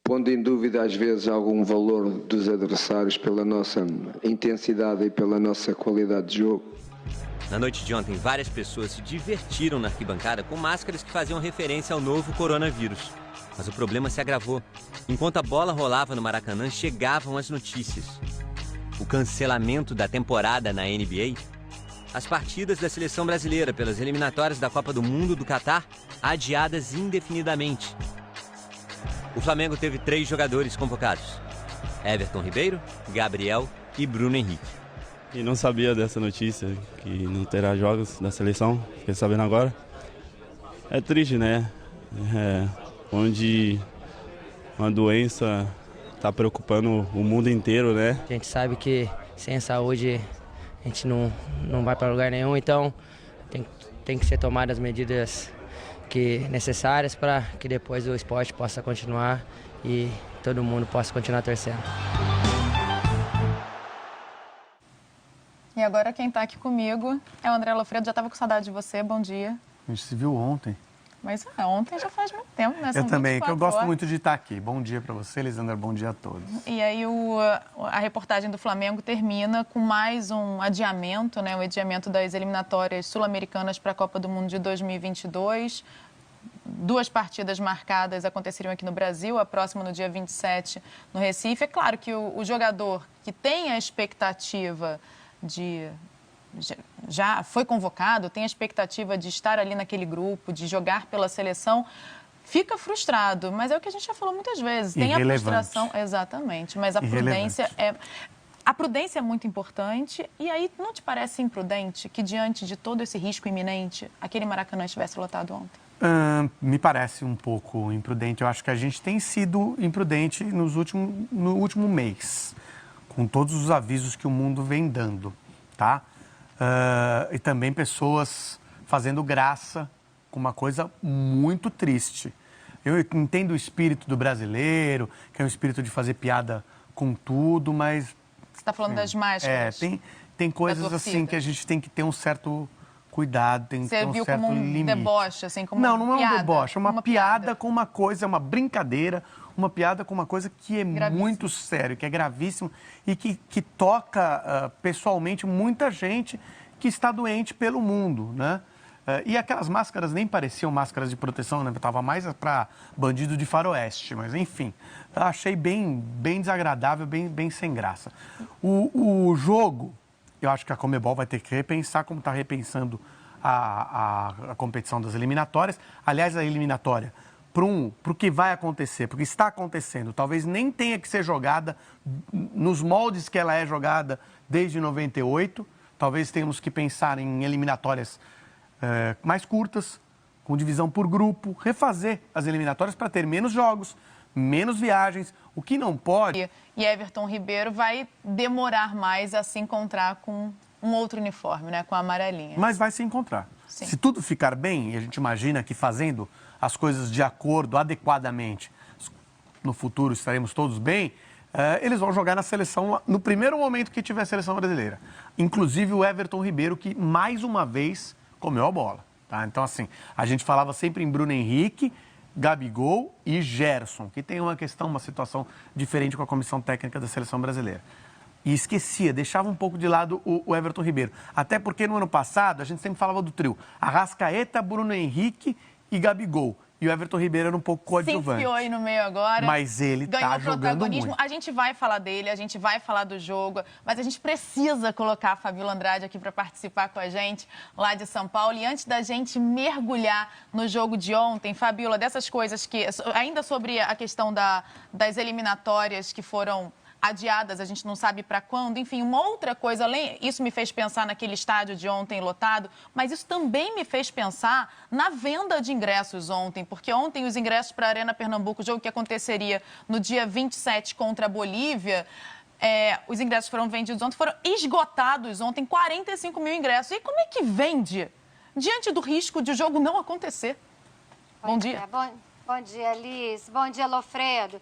pondo em dúvida às vezes algum valor dos adversários pela nossa intensidade e pela nossa qualidade de jogo. Na noite de ontem, várias pessoas se divertiram na arquibancada com máscaras que faziam referência ao novo coronavírus. Mas o problema se agravou. Enquanto a bola rolava no Maracanã, chegavam as notícias. O cancelamento da temporada na NBA, as partidas da seleção brasileira pelas eliminatórias da Copa do Mundo do Catar adiadas indefinidamente. O Flamengo teve 3 jogadores convocados: Everton Ribeiro, Gabriel e Bruno Henrique. E não sabia dessa notícia, que não terá jogos da seleção, fiquei sabendo agora. É triste, né? Onde uma doença está preocupando o mundo inteiro, né? A gente sabe que sem saúde a gente não vai para lugar nenhum, então tem que ser tomadas as medidas necessárias para que depois o esporte possa continuar e todo mundo possa continuar torcendo. E agora quem está aqui comigo é o André Lofredo. Já estava com saudade de você, bom dia. A gente se viu ontem. Mas ontem já faz muito tempo, né? Eu também, que eu gosto muito de estar aqui. Bom dia para você, Lisandra, bom dia a todos. E aí a reportagem do Flamengo termina com mais um adiamento, né? O adiamento das eliminatórias sul-americanas para a Copa do Mundo de 2022. 2 partidas marcadas aconteceriam aqui no Brasil, a próxima no dia 27 no Recife. É claro que o jogador que tem a expectativa já foi convocado, tem a expectativa de estar ali naquele grupo, de jogar pela seleção, fica frustrado. Mas é o que a gente já falou muitas vezes. Tem a frustração, exatamente, mas a prudência é muito importante. E aí, não te parece imprudente que, diante de todo esse risco iminente, aquele Maracanã estivesse lotado ontem? Me parece um pouco imprudente. Eu acho que a gente tem sido imprudente no último mês, com todos os avisos que o mundo vem dando, tá? E também pessoas fazendo graça com uma coisa muito triste. Eu entendo o espírito do brasileiro, que é um espírito de fazer piada com tudo, mas... Você está falando das máscaras? Tem coisas assim que a gente tem que ter um certo cuidado, tem que ter um certo limite. Você viu como um deboche, assim, como não, uma piada? Não é um deboche, é uma piada com uma coisa, uma brincadeira, uma piada com uma coisa que é muito sério, que é gravíssimo e que toca pessoalmente muita gente que está doente pelo mundo, né? E aquelas máscaras nem pareciam máscaras de proteção, né? Estava mais para bandido de faroeste, mas enfim, achei bem desagradável, bem sem graça. O jogo, eu acho que a Conmebol vai ter que repensar, como está repensando a competição das eliminatórias. Aliás, a eliminatória, para o que vai acontecer, porque está acontecendo, talvez nem tenha que ser jogada nos moldes que ela é jogada desde 98. Talvez tenhamos que pensar em eliminatórias mais curtas, com divisão por grupo, refazer as eliminatórias para ter menos jogos, menos viagens, o que não pode... E Everton Ribeiro vai demorar mais a se encontrar com um outro uniforme, né? Com a amarelinha. Mas vai se encontrar. Sim. Se tudo ficar bem, e a gente imagina que fazendo as coisas de acordo, adequadamente, no futuro estaremos todos bem, eles vão jogar na seleção no primeiro momento que tiver seleção brasileira. Inclusive o Everton Ribeiro, que mais uma vez comeu a bola. Tá? Então, assim, a gente falava sempre em Bruno Henrique, Gabigol e Gerson, que tem uma situação diferente com a comissão técnica da seleção brasileira. E esquecia, deixava um pouco de lado o Everton Ribeiro. Até porque no ano passado a gente sempre falava do trio Arrascaeta, Bruno Henrique e Gabigol. E o Everton Ribeiro era um pouco coadjuvante. Se enfiou aí no meio agora. Mas ele tá jogando muito. A gente vai falar dele, a gente vai falar do jogo, mas a gente precisa colocar a Fabíola Andrade aqui para participar com a gente lá de São Paulo. E antes da gente mergulhar no jogo de ontem, Fabíola, dessas coisas que... Ainda sobre a questão das eliminatórias que foram adiadas, a gente não sabe para quando, enfim, uma outra coisa, além, isso me fez pensar naquele estádio de ontem lotado, mas isso também me fez pensar na venda de ingressos ontem, porque ontem os ingressos para a Arena Pernambuco, o jogo que aconteceria no dia 27 contra a Bolívia, os ingressos foram vendidos ontem, foram esgotados ontem, 45 mil ingressos. E como é que vende diante do risco de o jogo não acontecer? Bom dia. Bom dia, Liz. Bom dia, Lofredo.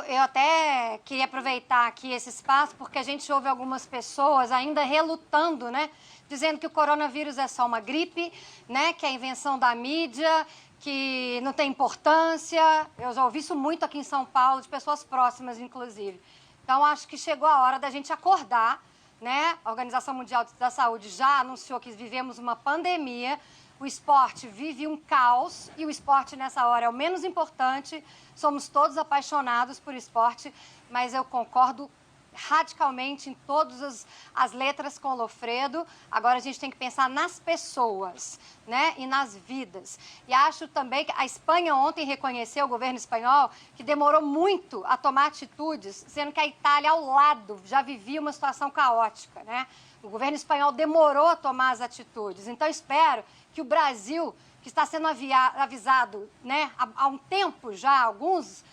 Eu até queria aproveitar aqui esse espaço, porque a gente ouve algumas pessoas ainda relutando, né? Dizendo que o coronavírus é só uma gripe, né? Que é a invenção da mídia, que não tem importância. Eu já ouvi isso muito aqui em São Paulo, de pessoas próximas, inclusive. Então, acho que chegou a hora da gente acordar, né? A Organização Mundial da Saúde já anunciou que vivemos uma pandemia. O esporte vive um caos e o esporte, nessa hora, é o menos importante. Somos todos apaixonados por esporte, mas eu concordo radicalmente em todas as letras com o Lofredo. Agora a gente tem que pensar nas pessoas, né? E nas vidas. E acho também que a Espanha ontem reconheceu, o governo espanhol, que demorou muito a tomar atitudes, sendo que a Itália ao lado já vivia uma situação caótica, né? O governo espanhol demorou a tomar as atitudes. Então, espero que o Brasil, que está sendo avisado, né, há um tempo já, algumas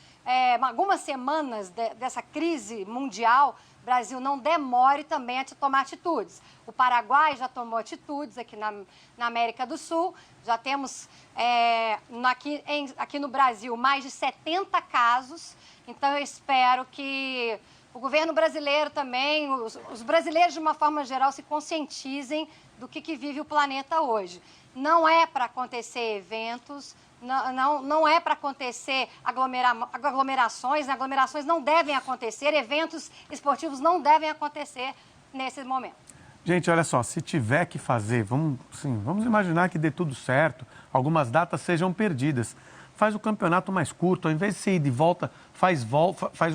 semanas dessa crise mundial, o Brasil não demore também a tomar atitudes. O Paraguai já tomou atitudes aqui na América do Sul. Já temos aqui no Brasil mais de 70 casos. Então, eu espero que o governo brasileiro também, os brasileiros de uma forma geral, se conscientizem do que vive o planeta hoje. Não é para acontecer eventos, não é para acontecer aglomerações, né? Aglomerações não devem acontecer, eventos esportivos não devem acontecer nesse momento. Gente, olha só, se tiver que fazer, vamos imaginar que dê tudo certo, algumas datas sejam perdidas. Faz o campeonato mais curto, ao invés de ser ir de volta, faz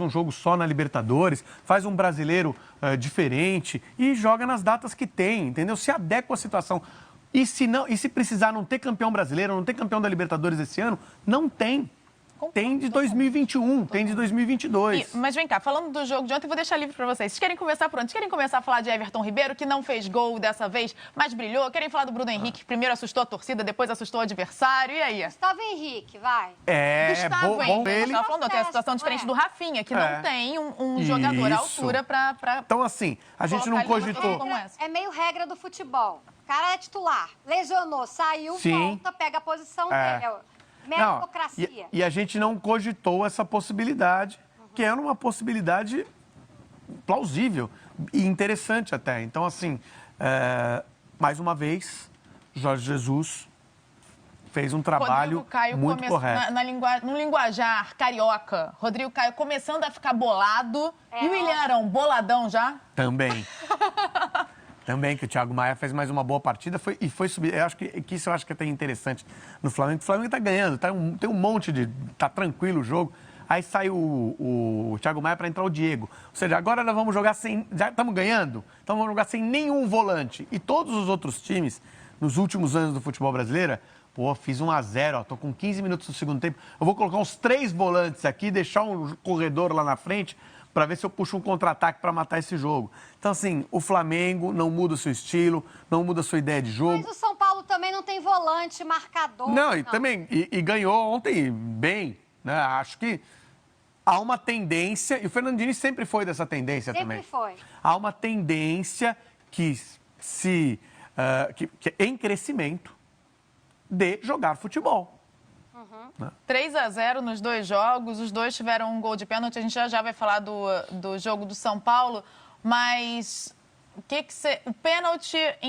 um jogo só na Libertadores, faz um brasileiro diferente e joga nas datas que tem, entendeu? Se adequa à situação. E se precisar não ter campeão brasileiro, não ter campeão da Libertadores esse ano, não tem. Tem de 2021, tem de 2022. Mas vem cá, falando do jogo de ontem, eu vou deixar livre para vocês. Vocês querem começar por onde? Querem começar a falar de Everton Ribeiro, que não fez gol dessa vez, mas brilhou? Querem falar do Bruno Henrique, que primeiro assustou a torcida, depois assustou o adversário? E aí? Gustavo Henrique, vai. Gustavo bom Henrique. ele. Estava falando, tem a situação diferente do Rafinha, que não tem um jogador à altura para Então, assim, a gente não cogitou. É meio regra do futebol. O cara é titular, lesionou, saiu, volta, pega a posição dele. Meritocracia. E a gente não cogitou essa possibilidade, que era uma possibilidade plausível e interessante até. Então, assim, mais uma vez, Jorge Jesus fez um trabalho muito correto. No linguajar carioca, Rodrigo Caio começando a ficar bolado. E o William Arão, boladão já? Também. Também, que o Thiago Maia fez mais uma boa partida e foi subir. Eu acho que isso eu acho que é até interessante no Flamengo. O Flamengo tá ganhando, tem um monte de. Tá tranquilo o jogo. Aí sai o Thiago Maia para entrar o Diego. Ou seja, agora nós vamos jogar sem. Já estamos ganhando, então vamos jogar sem nenhum volante. E todos os outros times, nos últimos anos do futebol brasileiro, fiz 1-0, ó, tô com 15 minutos do segundo tempo. Eu vou colocar uns 3 volantes aqui, deixar um corredor lá na frente, para ver se eu puxo um contra-ataque para matar esse jogo. Então, assim, o Flamengo não muda o seu estilo, não muda a sua ideia de jogo. Mas o São Paulo também não tem volante, marcador. Também ganhou ontem bem, né? Acho que há uma tendência, e o Fernando Diniz sempre foi dessa tendência também. Sempre foi. Há uma tendência que é em crescimento de jogar futebol. 3-0 nos 2 jogos, os dois tiveram um gol de pênalti. A gente já vai falar do jogo do São Paulo, mas o pênalti